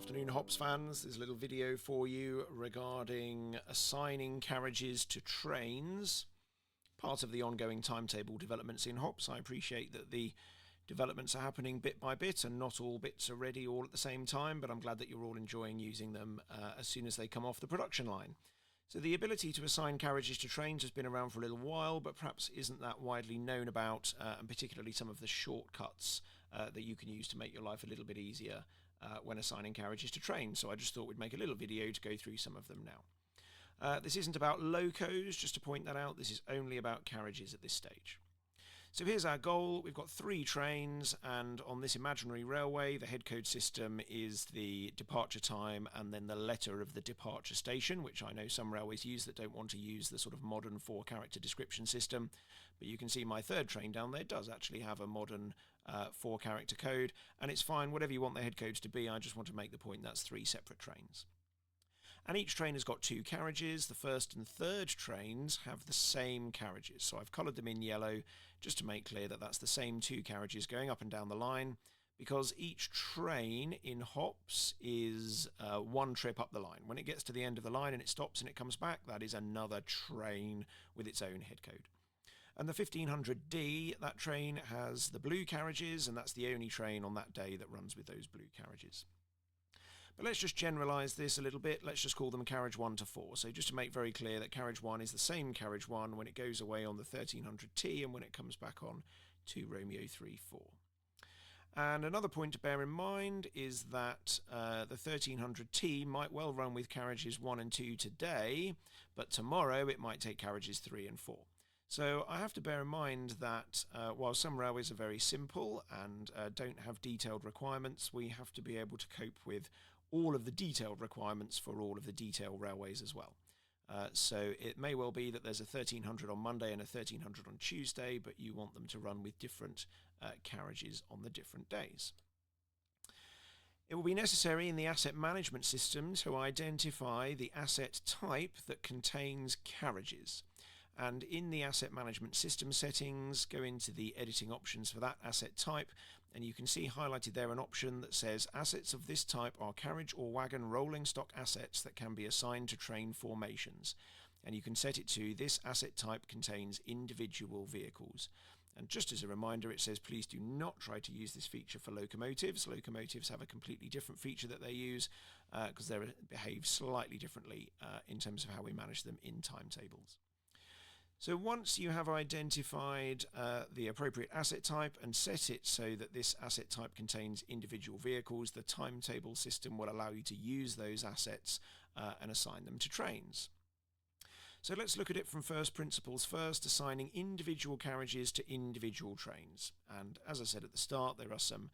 Afternoon, HOPS fans. There's a little video for you regarding assigning carriages to trains. Part of the ongoing timetable developments in HOPS. I appreciate that the developments are happening bit by bit and not all bits are ready all at the same time, but I'm glad that you're all enjoying using them as soon as they come off the production line. So the ability to assign carriages to trains has been around for a little while, but perhaps isn't that widely known about, and particularly some of the shortcuts that you can use to make your life a little bit easier when assigning carriages to trains. So I just thought we'd make a little video to go through some of them now. This isn't about locos, just to point that out. This is only about carriages at this stage. So here's our goal. We've got 3 trains, and on this imaginary railway, the head code system is the departure time and then the letter of the departure station, which I know some railways use that don't want to use the sort of modern 4-character description system. But you can see my 3rd train down there does actually have a modern 4-character code, and it's fine, whatever you want the head codes to be. I just want to make the point that's 3 separate trains. And each train has got 2 carriages. The 1st and 3rd trains have the same carriages. So I've coloured them in yellow just to make clear that that's the same 2 carriages going up and down the line, because each train in HOPS is 1 trip up the line. When it gets to the end of the line and it stops and it comes back, that is another train with its own head code. And the 1500D, that train has the blue carriages, and that's the only train on that day that runs with those blue carriages. But let's just generalise this a little bit. Let's just call them carriage 1 to 4. So just to make very clear that carriage 1 is the same carriage 1 when it goes away on the 1300T and when it comes back on to Romeo 3-4. And another point to bear in mind is that the 1300T might well run with carriages 1 and 2 today, but tomorrow it might take carriages 3 and 4. So I have to bear in mind that while some railways are very simple and don't have detailed requirements, we have to be able to cope with all of the detailed requirements for all of the detail railways as well. So it may well be that there's a 1300 on Monday and a 1300 on Tuesday, but you want them to run with different carriages on the different days. It will be necessary in the asset management system to identify the asset type that contains carriages. And in the asset management system settings, go into the editing options for that asset type, and you can see highlighted there an option that says assets of this type are carriage or wagon rolling stock assets that can be assigned to train formations. And you can set it to this asset type contains individual vehicles. And just as a reminder, it says please do not try to use this feature for locomotives. Locomotives have a completely different feature that they use because they behave slightly differently in terms of how we manage them in timetables. So once you have identified the appropriate asset type and set it so that this asset type contains individual vehicles, the timetable system will allow you to use those assets and assign them to trains. So let's look at it from first principles first, assigning individual carriages to individual trains. And as I said at the start, there are some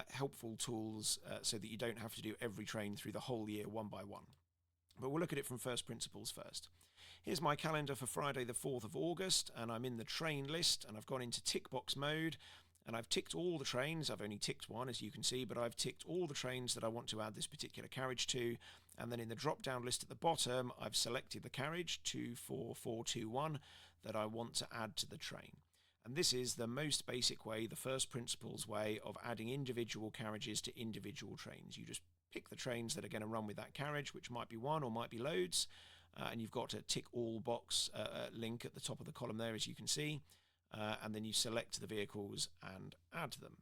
helpful tools so that you don't have to do every train through the whole year one by one. But we'll look at it from first principles first. Here's my calendar for Friday the 4th of August, and I'm in the train list, and I've gone into tick box mode, and I've ticked all the trains. I've only ticked one, as you can see, but I've ticked all the trains that I want to add this particular carriage to, and then in the drop-down list at the bottom, I've selected the carriage 24421 that I want to add to the train. And this is the most basic way, the first principles way of adding individual carriages to individual trains. You just pick the trains that are going to run with that carriage, which might be one or might be loads, and you've got a tick all box link at the top of the column there, as you can see, and then you select the vehicles and add them.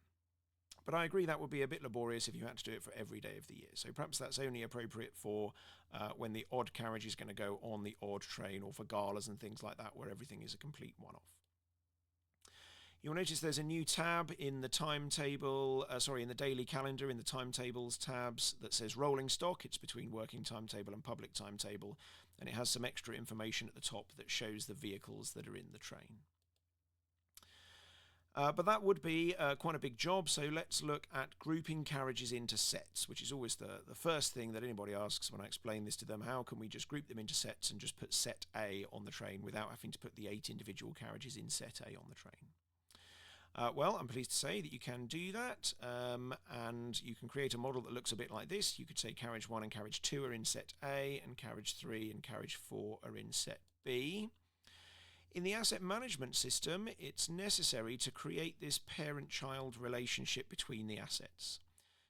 But I agree that would be a bit laborious if you had to do it for every day of the year. So perhaps that's only appropriate for when the odd carriage is going to go on the odd train, or for galas and things like that, where everything is a complete one-off. You'll notice there's a new tab in the timetable, in the daily calendar, in the timetables tabs, that says rolling stock. It's between working timetable and public timetable, and it has some extra information at the top that shows the vehicles that are in the train. But that would be quite a big job, so let's look at grouping carriages into sets, which is always the first thing that anybody asks when I explain this to them. How can we just group them into sets and just put set A on the train without having to put the 8 individual carriages in set A on the train? Well, I'm pleased to say that you can do that, and you can create a model that looks a bit like this. You could say carriage 1 and carriage 2 are in set A, and carriage 3 and carriage 4 are in set B. In the asset management system, it's necessary to create this parent-child relationship between the assets.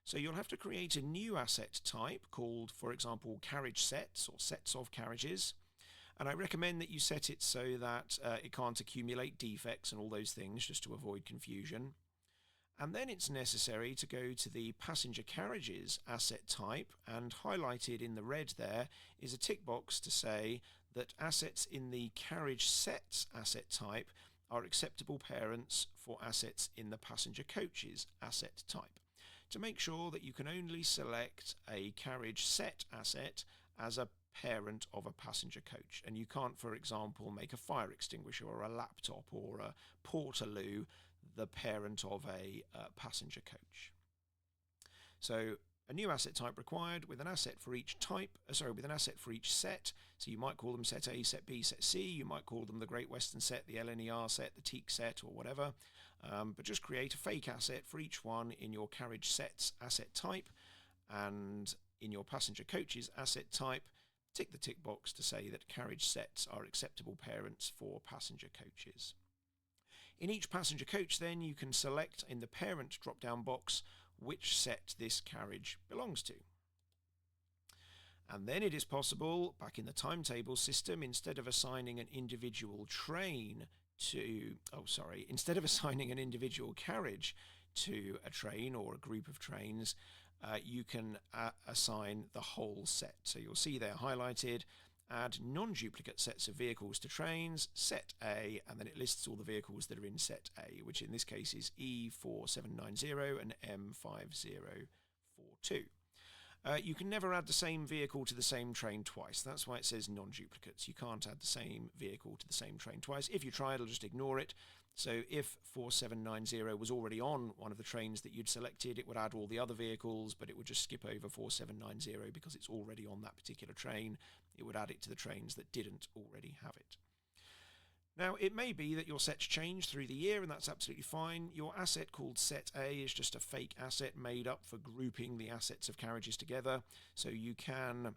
So you'll have to create a new asset type called, for example, carriage sets or sets of carriages. And I recommend that you set it so that it can't accumulate defects and all those things, just to avoid confusion. And then it's necessary to go to the passenger carriages asset type, and highlighted in the red there is a tick box to say that assets in the carriage sets asset type are acceptable parents for assets in the passenger coaches asset type, to make sure that you can only select a carriage set asset as a parent of a passenger coach, and you can't, for example, make a fire extinguisher or a laptop or a portaloo the parent of a passenger coach. So a new asset type required with an asset for each with an asset for each set. So you might call them set A, set B, set C. You might call them the Great Western set, the LNER set, the teak set, or whatever. But just create a fake asset for each one in your carriage sets asset type, and in your passenger coaches asset type, tick the tick box to say that carriage sets are acceptable parents for passenger coaches. In each passenger coach, then, you can select in the parent drop-down box which set this carriage belongs to. And then it is possible, back in the timetable system, instead of assigning an individual carriage to a train or a group of trains, you can assign the whole set. So you'll see there highlighted, add non-duplicate sets of vehicles to trains, set A, and then it lists all the vehicles that are in set A, which in this case is E4790 and M5042. You can never add the same vehicle to the same train twice. That's why it says non-duplicates. You can't add the same vehicle to the same train twice. If you try, it'll just ignore it. So if 4790 was already on one of the trains that you'd selected, it would add all the other vehicles, but it would just skip over 4790 because it's already on that particular train. It would add it to the trains that didn't already have it. Now, it may be that your sets change through the year, and that's absolutely fine. Your asset called Set A is just a fake asset made up for grouping the assets of carriages together. So you can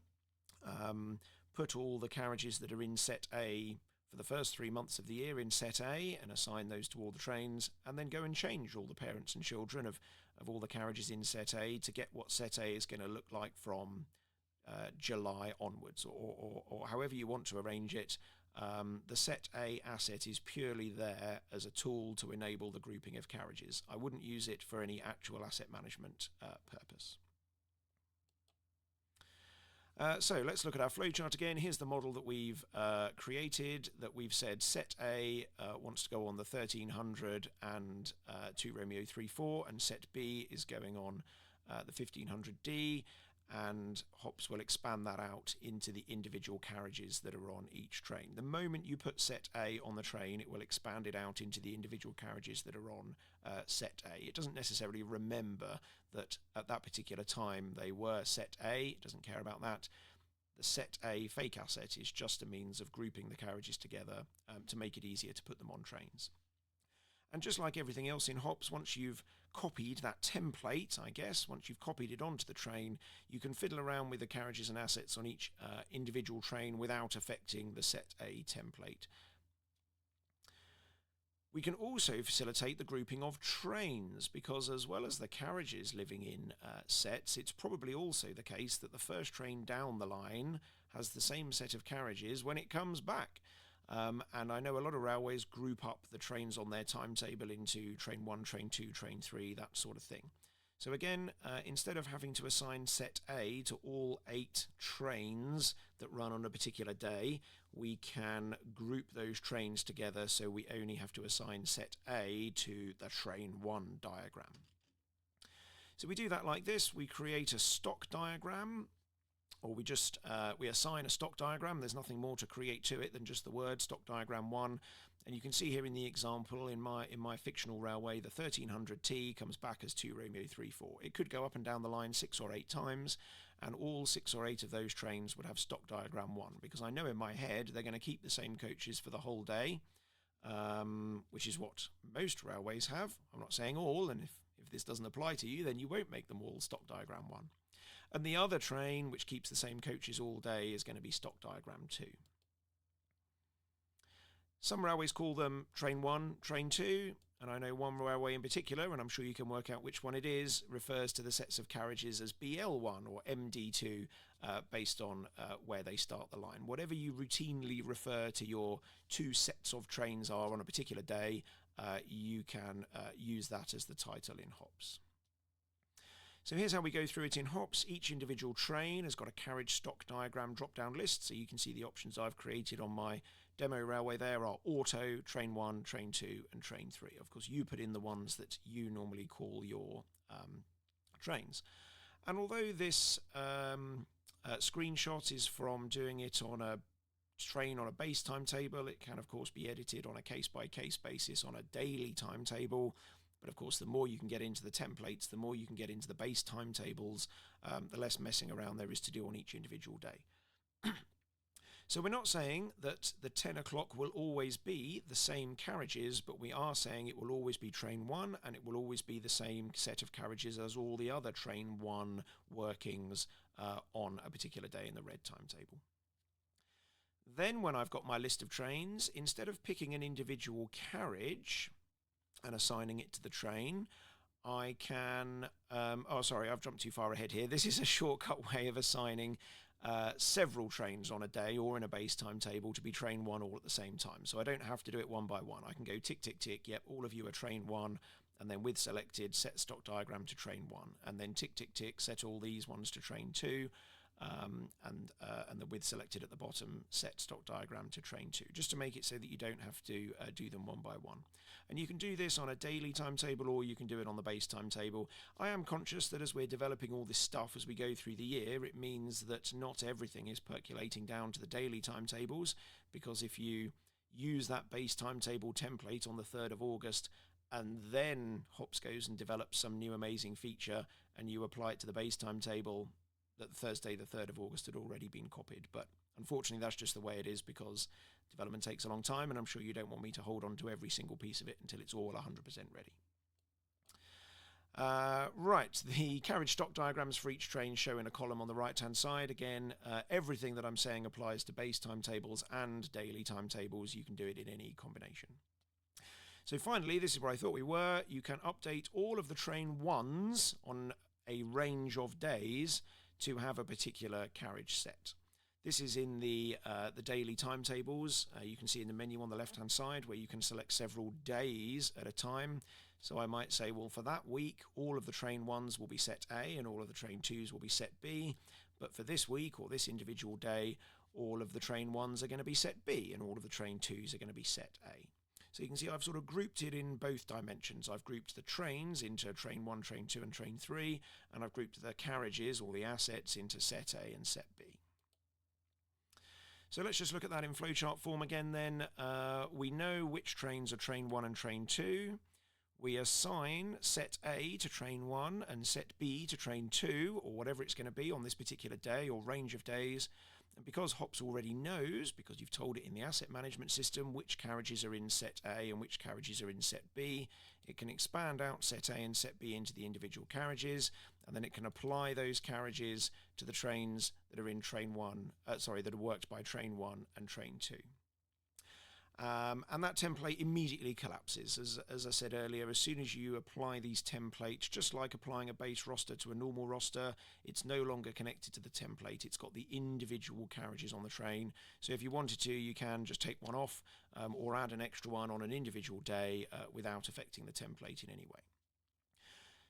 put all the carriages that are in Set A for the first 3 months of the year in Set A and assign those to all the trains, and then go and change all the parents and children of all the carriages in Set A to get what Set A is going to look like from July onwards, or however you want to arrange it. The Set A asset is purely there as a tool to enable the grouping of carriages. I wouldn't use it for any actual asset management purpose. So let's look at our flowchart again. Here's the model that we've created, that we've said Set A wants to go on the 1300 and 2 Romeo 34, and Set B is going on the 1500D, and HOPS will expand that out into the individual carriages that are on each train. The moment you put Set A on the train, it will expand it out into the individual carriages that are on Set A. It doesn't necessarily remember that at that particular time they were Set A. It doesn't care about that. The Set A fake asset is just a means of grouping the carriages together to make it easier to put them on trains. And just like everything else in HOPS, once you've copied that template, once you've copied it onto the train, you can fiddle around with the carriages and assets on each individual train without affecting the Set A template. We can also facilitate the grouping of trains, because as well as the carriages living in sets, it's probably also the case that the first train down the line has the same set of carriages when it comes back. And I know a lot of railways group up the trains on their timetable into train 1, train 2, train 3, that sort of thing. So again, instead of having to assign Set A to all 8 trains that run on a particular day, we can group those trains together, so we only have to assign Set A to the train 1 diagram. So we do that like this. We create a stock diagram, or we assign a stock diagram. There's nothing more to create to it than just the word stock diagram 1. And you can see here in the example, in my fictional railway, the 1300T comes back as 2 Romeo 34. It could go up and down the line 6 or 8 times, and all 6 or 8 of those trains would have stock diagram 1, because I know in my head they're going to keep the same coaches for the whole day, which is what most railways have. I'm not saying all, and if this doesn't apply to you, then you won't make them all stock diagram 1. And the other train, which keeps the same coaches all day, is going to be stock diagram 2. Some railways call them train 1, train 2. and I know one railway in particular, and I'm sure you can work out which one it is, refers to the sets of carriages as BL1 or MD2 based on where they start the line. Whatever you routinely refer to your two sets of trains are on a particular day, you can use that as the title in HOPS. So here's how we go through it in HOPS. Each individual train has got a carriage stock diagram drop-down list, so you can see the options I've created on my demo railway there are auto, train 1, train 2 and train 3. Of course, you put in the ones that you normally call your trains. And although this screenshot is from doing it on a train on a base timetable, it can of course be edited on a case-by-case basis on a daily timetable. But of course, the more you can get into the templates, the more you can get into the base timetables, the less messing around there is to do on each individual day. So we're not saying that the 10 o'clock will always be the same carriages, but we are saying it will always be train 1 and it will always be the same set of carriages as all the other train 1 workings on a particular day in the red timetable. Then when I've got my list of trains, instead of picking an individual carriage and assigning it to the train, I can, I've jumped too far ahead here. This is a shortcut way of assigning several trains on a day or in a base timetable to be train 1 all at the same time. So I don't have to do it one by one. I can go tick, tick, tick, yep, all of you are train 1, and then with selected, set stock diagram to train 1, and then tick, tick, tick, set all these ones to train 2, and the with selected at the bottom, set stock diagram to train 2, just to make it so that you don't have to do them one by one. And you can do this on a daily timetable or you can do it on the base timetable. I am conscious that as we're developing all this stuff as we go through the year, it means that not everything is percolating down to the daily timetables, because if you use that base timetable template on the 3rd of August and then HOPS goes and develops some new amazing feature and you apply it to the base timetable, that Thursday the 3rd of August had already been copied. But unfortunately that's just the way it is, because development takes a long time and I'm sure you don't want me to hold on to every single piece of it until it's all 100% ready. Right, the carriage stock diagrams for each train show in a column on the right hand side. Again, everything that I'm saying applies to base timetables and daily timetables. You can do it in any combination. So finally, this is where I thought we were. You can update all of the train 1s on a range of days to have a particular carriage set. This is in the daily timetables. You can see in the menu on the left hand side where you can select several days at a time. So I might say, well, for that week all of the train 1s will be set A and all of the train 2s will be set B, but for this week or this individual day all of the train 1s are going to be set B and all of the train 2s are going to be set A. So you can see I've sort of grouped it in both dimensions. I've grouped the trains into train 1, train 2 and train 3, and I've grouped the carriages or the assets into set A and set B. So let's just look at that in flowchart form again then. We know which trains are train 1 and train 2. We assign set A to train 1 and set B to train 2, or whatever it's going to be on this particular day or range of days. And because HOPS already knows, because you've told it in the asset management system, which carriages are in set A and which carriages are in set B, it can expand out set A and set B into the individual carriages, and then it can apply those carriages to the trains that are in train 1, that are worked by train 1 and train 2. And that template immediately collapses. As I said earlier, as soon as you apply these templates, just like applying a base roster to a normal roster, it's no longer connected to the template. It's got the individual carriages on the train. So if you wanted to, you can just take one off or add an extra one on an individual day without affecting the template in any way.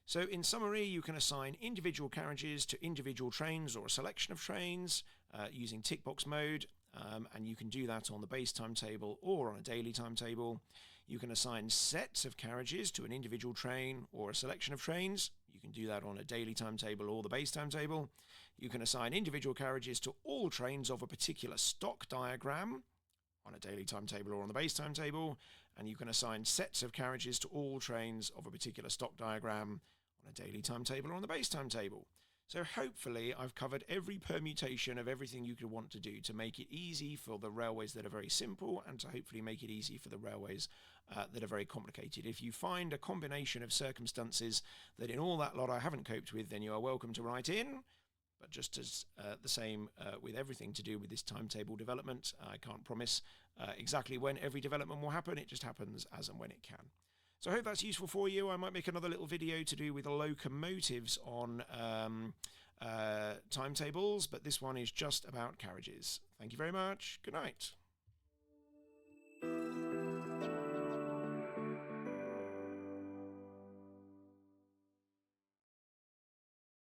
So in summary, you can assign individual carriages to individual trains or a selection of trains using tick box mode. And you can do that on the base timetable or on a daily timetable. You can assign sets of carriages to an individual train or a selection of trains. You can do that on a daily timetable or the base timetable. You can assign individual carriages to all trains of a particular stock diagram on a daily timetable or on the base timetable. And you can assign sets of carriages to all trains of a particular stock diagram on a daily timetable or on the base timetable. So hopefully I've covered every permutation of everything you could want to do to make it easy for the railways that are very simple and to hopefully make it easy for the railways that are very complicated. If you find a combination of circumstances that in all that lot I haven't coped with, then you are welcome to write in. But just as the same with everything to do with this timetable development, I can't promise exactly when every development will happen. It just happens as and when it can. So I hope that's useful for you. I might make another little video to do with locomotives on timetables, but this one is just about carriages. Thank you very much. Good night.